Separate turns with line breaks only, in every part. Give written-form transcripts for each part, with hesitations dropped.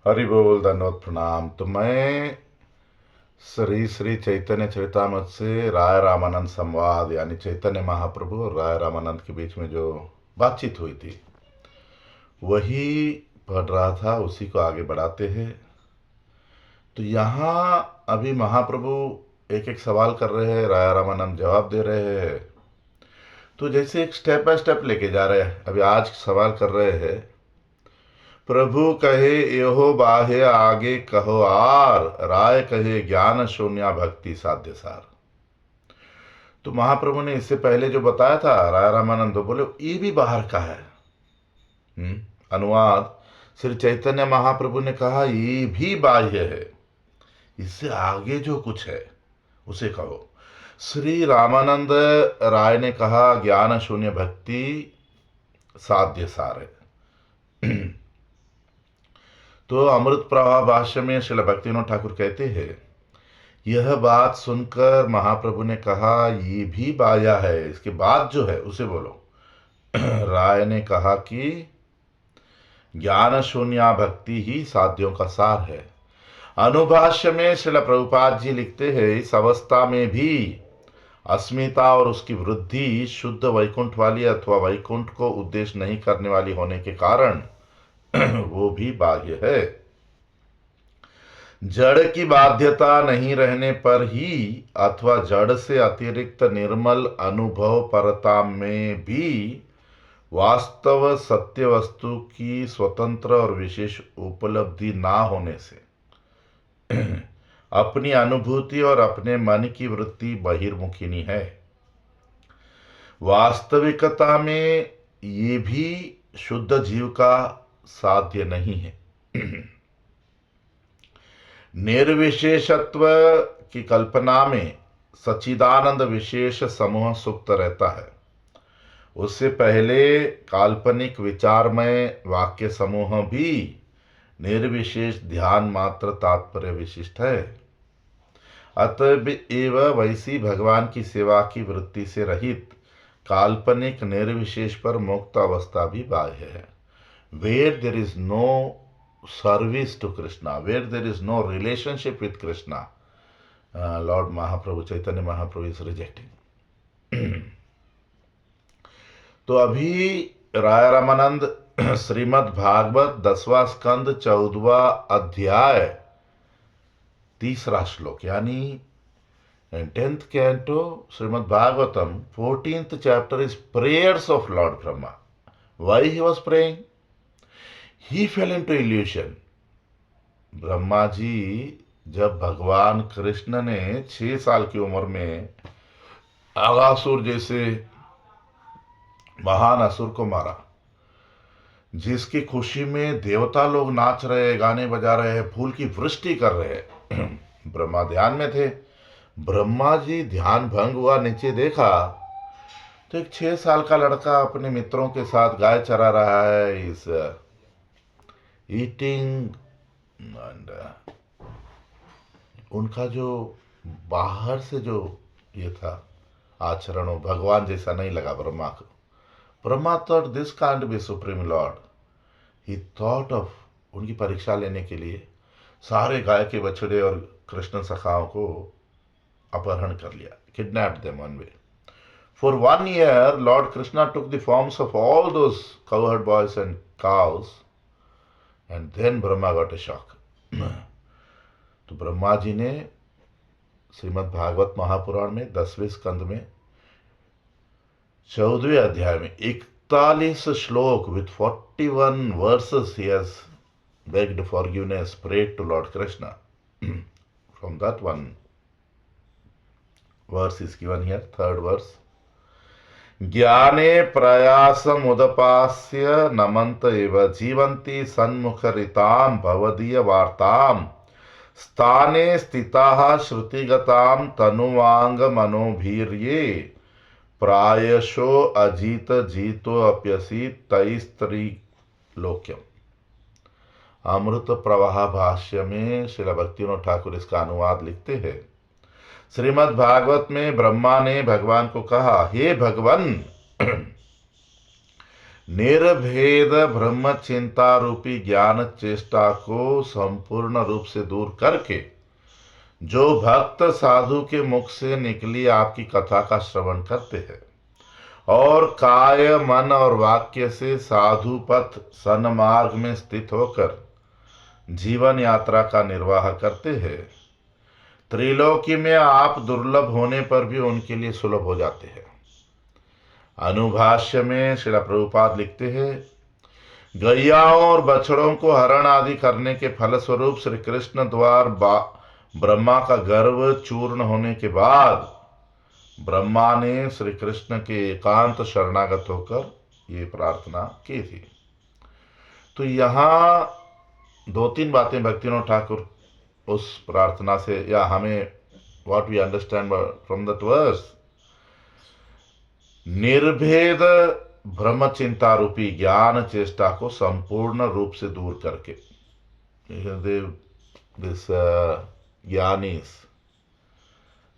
हरि बोल धन्यवाद प्रणाम। तो मैं श्री श्री चैतन्य चरितामृत से राय रामानंद संवाद यानी चैतन्य महाप्रभु और राय रामानंद के बीच में जो बातचीत हुई थी वही पढ़ रहा था, उसी को आगे बढ़ाते हैं। तो यहाँ अभी महाप्रभु एक एक सवाल कर रहे हैं, राय रामानंद जवाब दे रहे हैं। तो जैसे एक स्टेप बाय स्टेप लेके जा रहे हैं। अभी आज सवाल कर रहे हैं, प्रभु कहे एहो बाहे आगे कहो आर, राय कहे ज्ञान शून्या भक्ति साध्य सार। तो महाप्रभु ने इससे पहले जो बताया था राय रामानंद तो बोले ये भी बाहर का है। अनुवाद श्री चैतन्य महाप्रभु ने कहा ये भी बाह्य है, इससे आगे जो कुछ है उसे कहो। श्री रामानंद राय ने कहा ज्ञान शून्य भक्ति साध्य सार है। तो अमृत प्रवाह भाष्य में श्रील भक्तिविनोद ठाकुर कहते हैं, यह बात सुनकर महाप्रभु ने कहा ये भी बाया है, इसके बाद जो है उसे बोलो। राय ने कहा कि ज्ञान शून्या भक्ति ही साध्यों का सार है। अनुभाष्य में श्रील प्रभुपाद जी लिखते हैं, इस अवस्था में भी अस्मिता और उसकी वृद्धि शुद्ध वैकुंठ वाली अथवा वैकुंठ को उद्देश्य नहीं करने वाली होने के कारण वो भी बाह्य है। जड़ की बाध्यता नहीं रहने पर ही अथवा जड़ से अतिरिक्त निर्मल अनुभव परता में भी वास्तव सत्य वस्तु की स्वतंत्र और विशेष उपलब्धि ना होने से अपनी अनुभूति और अपने मन की वृत्ति बहिर्मुखिनी है। वास्तविकता में ये भी शुद्ध जीव का साध्य नहीं है। निर्विशेषत्व की कल्पना में सच्चिदानंद विशेष समूह सुप्त रहता है। उससे पहले काल्पनिक विचारमय वाक्य समूह भी निर्विशेष ध्यान मात्र तात्पर्य विशिष्ट है। अतएव वैसी भगवान की सेवा की वृत्ति से रहित काल्पनिक निर्विशेष पर मुक्त अवस्था भी बाह्य है। Where there is no service to Krishna, where there is no relationship with Krishna, Lord Mahaprabhu, Chaitanya Mahaprabhu is rejecting. तो अभी राय रामानंद श्रीमद् भागवत 10वां स्कंद 14वां अध्याय 3रा श्लोक यानी 10th canto Shrimad Bhagavatam 14th chapter is prayers of Lord Brahma. Why he was praying? He fell into illusion. Brahma ji जब भगवान कृष्ण ने 6 साल की उम्र में अगासुर जैसे महान असुर को मारा, जिसकी खुशी में देवता लोग नाच रहे, गाने बजा रहे हैं, फूल की वृष्टि कर रहे हैं, ब्रह्मा ध्यान में थे। ब्रह्मा जी ध्यान भंग हुआ, नीचे देखा तो एक 6 साल का लड़का अपने मित्रों के साथ गाय चरा रहा है, इस ईटिंग एंड उनका जो बाहर से जो ये था आचरण वो भगवान जैसा नहीं लगा ब्रह्मा को। Brahma thought this can't be supreme Lord. He thought of उनकी परीक्षा लेने के लिए सारे गाय के बछड़े और कृष्ण सखाओं को अपहरण कर लिया, kidnapped them one way. For 1 year, Lord Krishna took the forms of all those cowherd boys and cows, and then Brahma got a shock. तो ब्रह्मा जी ने श्रीमद् भागवत महापुराण में 10वें स्कंद में 14वें अध्याय में 41 श्लोक with 41 verses he has begged forgiveness, prayed to Lord Krishna. From that one verse is given here, 3rd verse. ज्ञाने प्रयासमुदपास्य नमन्त एव जीवन्ति सन्मुखरितां भवदीय वार्तां स्थाने स्थिताः श्रुतिगतां तनुवांग मनोभीर्ये प्रायशो अजीत जीतो अप्यसि तैस्त्रीलोक्यम। अमृत प्रवाह भाष्य में श्रील भक्तिविनोद ठाकुर इसका अनुवाद लिखते हैं। श्रीमद् भागवत में ब्रह्मा ने भगवान को कहा, हे भगवान, निर्भेद ब्रह्म चिंता रूपी ज्ञान चेष्टा को संपूर्ण रूप से दूर करके जो भक्त साधु के मुख से निकली आपकी कथा का श्रवण करते हैं और काय मन और वाक्य से साधु पथ सन्मार्ग में स्थित होकर जीवन यात्रा का निर्वाह करते हैं, त्रिलोकी में आप दुर्लभ होने पर भी उनके लिए सुलभ हो जाते हैं। अनुभाष्य में श्रील प्रभुपाद लिखते हैं, गैयाओं और बछड़ों को हरण आदि करने के फलस्वरूप श्री कृष्ण द्वार ब्रह्मा का गर्व चूर्ण होने के बाद ब्रह्मा ने श्री कृष्ण के एकांत शरणागत होकर ये प्रार्थना की थी। तो यहाँ दो तीन बातें भक्तिविनोद ठाकुर उस प्रार्थना से, या हमें what we understand from that verse, निर्भेद ब्रह्म चिंता रूपी ज्ञान चेष्टा को संपूर्ण रूप से दूर करके, this Gyanis,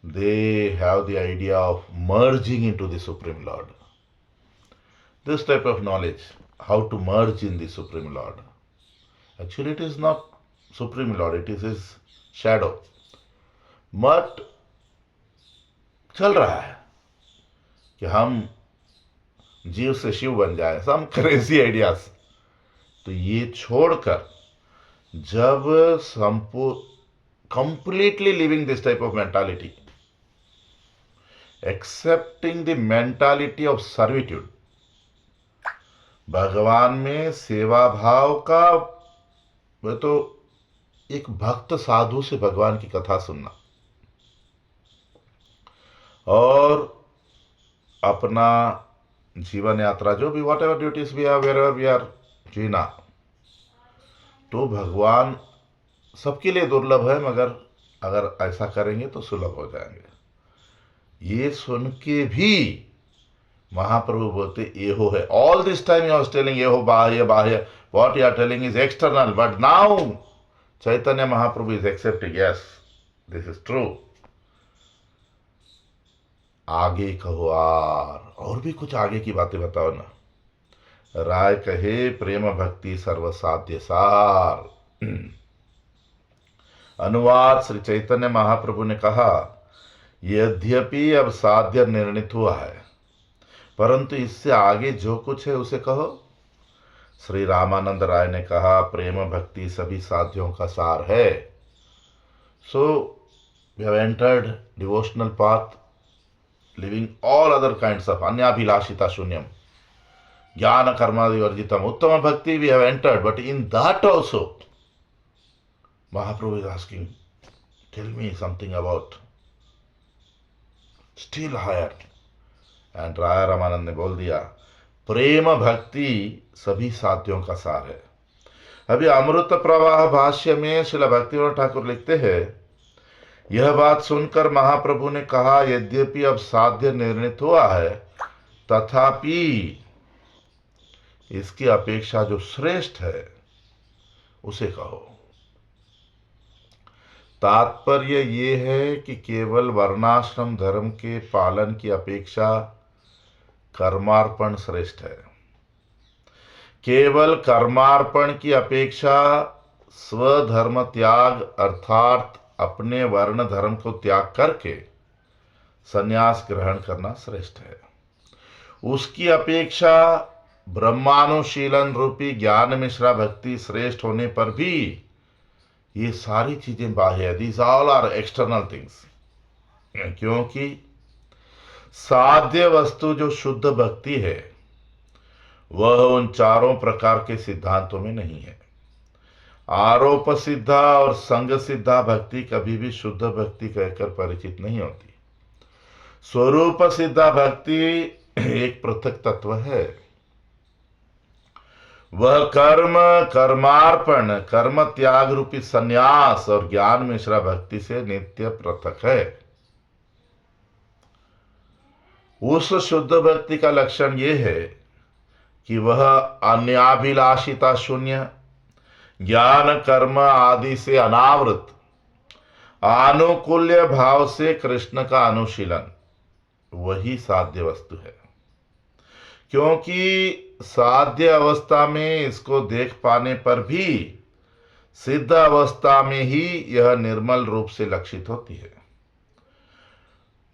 they have the idea of merging into the Supreme Lord. This type of knowledge, how to merge in the Supreme Lord. Actually, it is not Supreme Lord, it is his shadow. But चल रहा है कि हम जीव से शिव बन जाए, some crazy ideas. तो ये छोड़कर जब completely living this type of mentality, accepting the mentality of servitude, भगवान में सेवा भाव का, वह तो एक भक्त साधु से भगवान की कथा सुनना और अपना जीवन यात्रा जो भी whatever duties we are, wherever we are, जीना, तो भगवान सबके लिए दुर्लभ है, मगर अगर ऐसा करेंगे तो सुलभ हो जाएंगे। ये सुन के भी महाप्रभु बोलते ये हो है, all this time you was telling ये हो बाह्य बाह्य, what you are telling is external, but now Chaitanya Mahaprabhu is accepting, yes this is true. आगे कहो और भी कुछ आगे की बातें बताओ ना। राय कहे प्रेम भक्ति सर्वसाध्य सार। अनुवाद, श्री चैतन्य महाप्रभु ने कहा, यद्यपि अब साध्य निर्णित हुआ है, परंतु इससे आगे जो कुछ है उसे कहो। श्री रामानंद राय ने कहा, प्रेम भक्ति सभी साध्यों का सार है। So we have entered devotional path, leaving all other kinds of अन्याभिलाषिता शून्यम ज्ञान कर्मादि वर्जितम उत्तम भक्ति we have entered, but in that also Mahaprabhu is asking, tell me something about still higher. And राय रामानंद ने बोल दिया, प्रेम भक्ति सभी साध्यों का सार है। अभी अमृत प्रवाह भाष्य में श्रील भक्तिविनोद ठाकुर लिखते हैं, यह बात सुनकर महाप्रभु ने कहा, यद्यपि अब साध्य निर्णित हुआ है, तथापि इसकी अपेक्षा जो श्रेष्ठ है उसे कहो। तात्पर्य ये है कि केवल वर्णाश्रम धर्म के पालन की अपेक्षा कर्मार्पण श्रेष्ठ है। केवल कर्मार्पण की अपेक्षा स्वधर्म त्याग अर्थात अपने वर्ण धर्म को त्याग करके संन्यास ग्रहण करना श्रेष्ठ है। उसकी अपेक्षा ब्रह्मानुशीलन रूपी ज्ञान मिश्रा भक्ति श्रेष्ठ होने पर भी ये सारी चीजें बाह्य, these all are external things, क्योंकि साध्य वस्तु जो शुद्ध भक्ति है वह उन चारों प्रकार के सिद्धांतों में नहीं है। आरोप सिद्धा और संग सिद्धा भक्ति कभी भी शुद्ध भक्ति कहकर परिचित नहीं होती। स्वरूप सिद्धा भक्ति एक पृथक तत्व है। वह कर्म, कर्मार्पण, कर्म त्याग रूपी संन्यास और ज्ञान मिश्रा भक्ति से नित्य पृथक है। उस शुद्ध भक्ति का लक्षण यह है कि वह अन्याभिलाषिता शून्य, ज्ञान कर्म आदि से अनावृत, आनुकूल्य भाव से कृष्ण का अनुशीलन वही साध्य वस्तु है। क्योंकि साध्य अवस्था में इसको देख पाने पर भी सिद्ध अवस्था में ही यह निर्मल रूप से लक्षित होती है।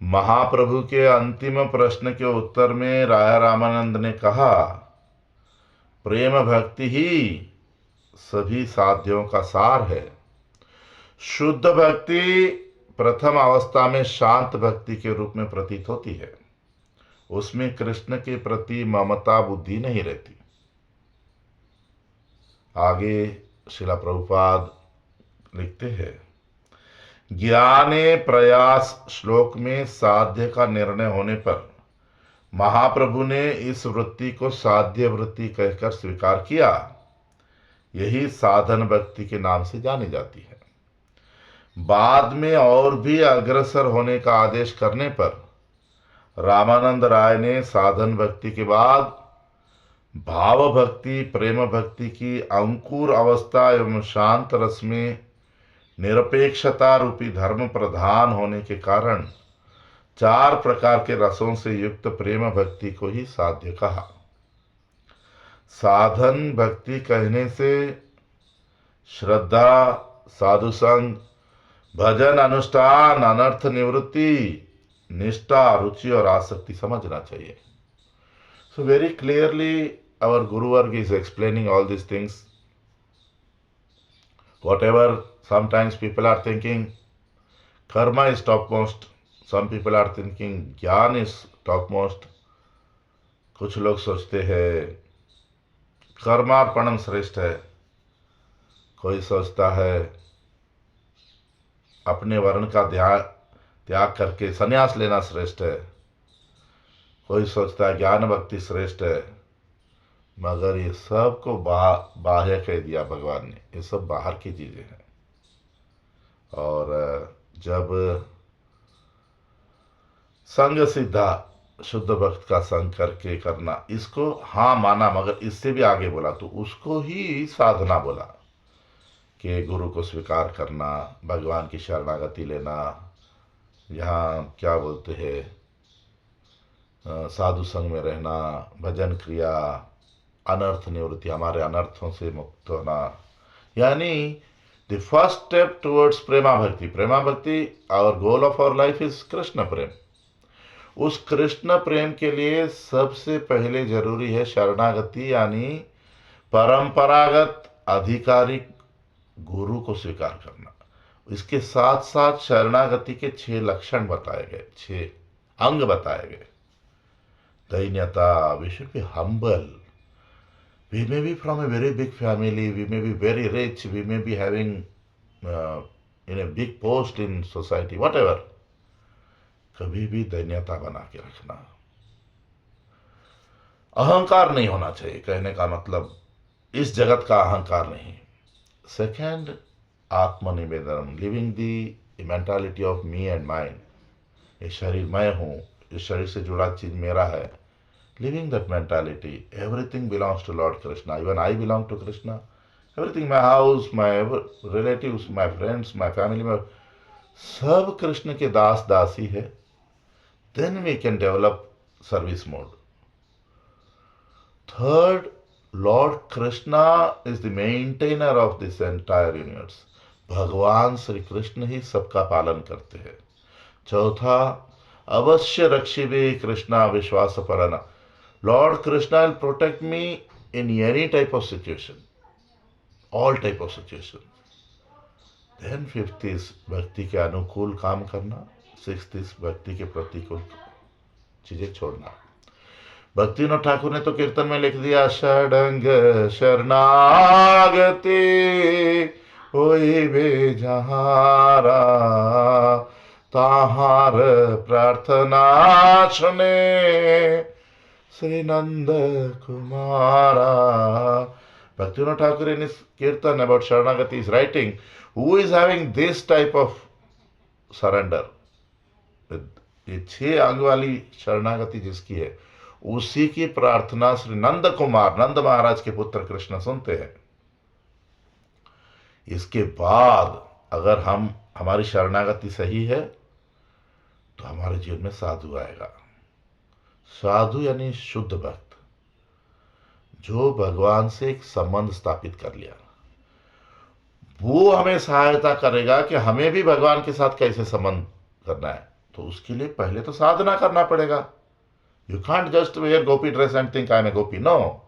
महाप्रभु के अंतिम प्रश्न के उत्तर में राय रामानंद ने कहा, प्रेम भक्ति ही सभी साध्यों का सार है। शुद्ध भक्ति प्रथम अवस्था में शांत भक्ति के रूप में प्रतीत होती है। उसमें कृष्ण के प्रति ममता बुद्धि नहीं रहती। आगे शिला प्रभुपाद लिखते हैं, ज्ञाने प्रयास श्लोक में साध्य का निर्णय होने पर महाप्रभु ने इस वृत्ति को साध्य वृत्ति कहकर स्वीकार किया। यही साधन भक्ति के नाम से जानी जाती है। बाद में और भी अग्रसर होने का आदेश करने पर रामानंद राय ने साधन भक्ति के बाद भाव भक्ति प्रेम भक्ति की अंकुर अवस्था एवं शांत रस में निरपेक्षता रूपी धर्म प्रधान होने के कारण 4 प्रकार के रसों से युक्त प्रेम भक्ति को ही साध्य कहा। साधन भक्ति कहने से श्रद्धा, साधु संग, भजन अनुष्ठान, अनर्थ निवृत्ति, निष्ठा, रुचि और आसक्ति समझना चाहिए। So very clearly our Guru Varg is explaining all these things. Whatever sometimes people are thinking karma is topmost, some people are thinking ज्ञान is topmost, कुछ लोग सोचते हैं कर्मार्पणम श्रेष्ठ है, कोई सोचता है अपने वर्ण का त्याग करके संन्यास लेना श्रेष्ठ है, कोई सोचता है ज्ञान भक्ति श्रेष्ठ है। मगर ये सब को बाह्य कह दिया भगवान ने, ये सब बाहर की चीजें हैं। और जब संग सिद्धा शुद्ध भक्त का संग करके करना, इसको हाँ माना, मगर इससे भी आगे बोला तो उसको ही साधना बोला कि गुरु को स्वीकार करना, भगवान की शरणागति लेना, यहाँ क्या बोलते हैं साधु संग में रहना, भजन क्रिया, अनर्थ निवृत्ति, हमारे अनर्थों से मुक्त होना। यानी द फर्स्ट स्टेप टुवर्ड्स प्रेमा भक्ति। प्रेमा भक्ति, our goal of our life is Krishna प्रेम। उस कृष्ण प्रेम के लिए सबसे पहले जरूरी है शरणागति, यानी परंपरागत आधिकारिक गुरु को स्वीकार करना। इसके साथ साथ शरणागति के 6 लक्षण बताए गए, 6 अंग बताए गए। दैन्यता, we should be humble, we may be from a very big family, we may be very rich, we may be having in a big post in society, whatever, कभी भी दैन्यता बना के रखना। अहंकार नहीं होना चाहिए, कहने का मतलब इस जगत का अहंकार नहीं। सेकेंड, आत्मनिवेदन, leaving the mentality of me and mine. ये शरीर मैं हूँ, इस शरीर से जुड़ा चीज मेरा है। Living that mentality, everything belongs to Lord Krishna. Even I belong to Krishna. Everything, my house, my relatives, my friends, my family, सब कृष्ण के दास दासी है। Then we can develop service mode. Third, Lord Krishna is the maintainer of this entire universe. भगवान श्री कृष्ण ही सबका पालन करते हैं। चौथा, अवश्य रक्षिबे कृष्णा विश्वास परना। Lord Krishna will protect me in any type of situation, all type of situation. Then fifth is भक्ति के अनुकूल काम करना। सिक्स्थ इज भक्ति के प्रतिकूल चीजें छोड़ना। भक्तिनाथ ठाकुर ने तो कीर्तन में लिख दिया, षडंग शरणागति होई बे जहारा, ताहार प्रार्थना सुने श्री नंद Kumara. Bhaktivinoda Thakur in his kirtan about Sharanagati is writing, who is having this type of surrender, ये 6 अंग वाली शरणागति जिसकी है, उसी की प्रार्थना श्री नंद कुमार, नंद महाराज के पुत्र कृष्ण सुनते हैं। इसके बाद अगर हमारी शरणागति सही है तो हमारे जीवन में साधु आएगा। साधु यानी शुद्ध भक्त। जो भगवान से एक संबंध स्थापित कर लिया, वो हमें सहायता करेगा कि हमें भी भगवान के साथ कैसे संबंध करना है। तो उसके लिए पहले तो साधना करना पड़ेगा। You can't just wear gopi dress and think I am a gopi, no,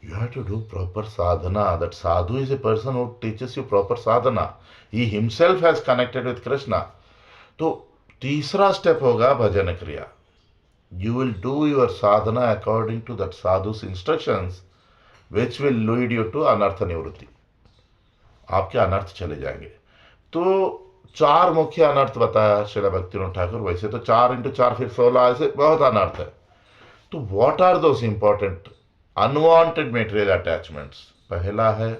you have to do proper sadhana. That sadhu is a person who teaches you proper sadhana. He himself has connected with Krishna. तो तीसरा step होगा भजन क्रिया। You will do your sadhana according to that sadhu's instructions, which will lead you to अनर्थ निवृत्ति। आपके अनर्थ चले जाएंगे। तो चार मुख्य अनर्थ बताया श्रील भक्तिविनोद ठाकुर। वैसे तो 4 इंटू 4 फिर 16 ऐसे बहुत अनर्थ है। तो what are those important unwanted material attachments? पहला है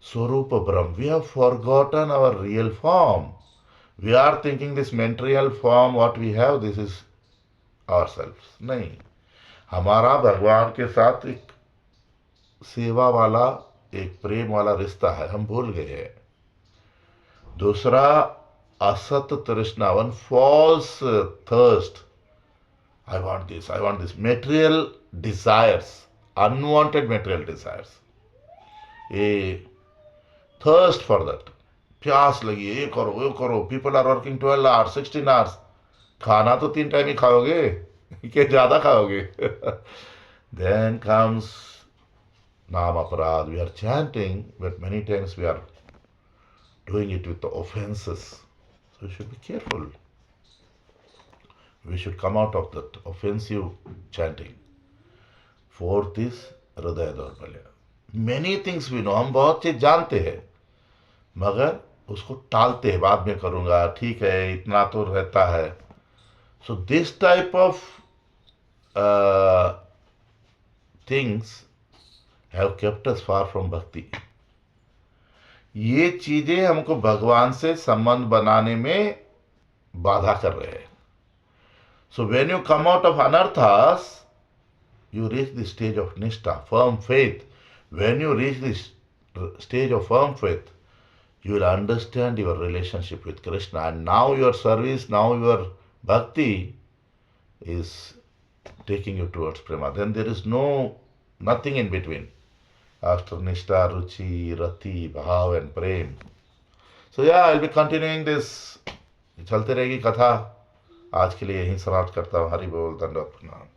स्वरूप ब्रह्म। We have forgotten our real form. We are thinking this material form what we have this is ourselves. नहीं, हमारा भगवान के साथ एक सेवा वाला, एक प्रेम वाला रिश्ता है, हम भूल गए हैं। दूसरा असत तृष्णा, one false thirst, I want this, I want this. Material desires, unwanted material desires. A thirst for that. प्यास लगी, ये करो, वो करो. People are working 12 hours, 16 hours. खाना तो 3 टाइम ही खाओगे, कि ज़्यादा खाओगे? Then comes नाम अपराध. We are chanting, but many times we are doing it with the offenses. So you should be careful. We should come out of that offensive chanting. Fourth is हृदय दौर्बल्य. Many things we know, हम बहुत चीज जानते हैं मगर उसको टालते हैं, बाद में करूँगा, ठीक है, इतना तो रहता है. So this type of things have kept us far from bhakti. ये चीजें हमको भगवान से संबंध बनाने में बाधा कर रहे हैं. So when you come out of anarthas, you reach the stage of nishtha, firm faith. When you reach this stage of firm faith, you will understand your relationship with Krishna, and now your service, now your bhakti is taking you towards prema. Then there is nothing in between. After nishtha, ruchi, rati, bhav and prem. So yeah, I'll be continuing this. चलते रहेगी कथा. आज के लिए यहीं समाप्त करता हूँ. हरि बोल, दंडवत प्रणाम.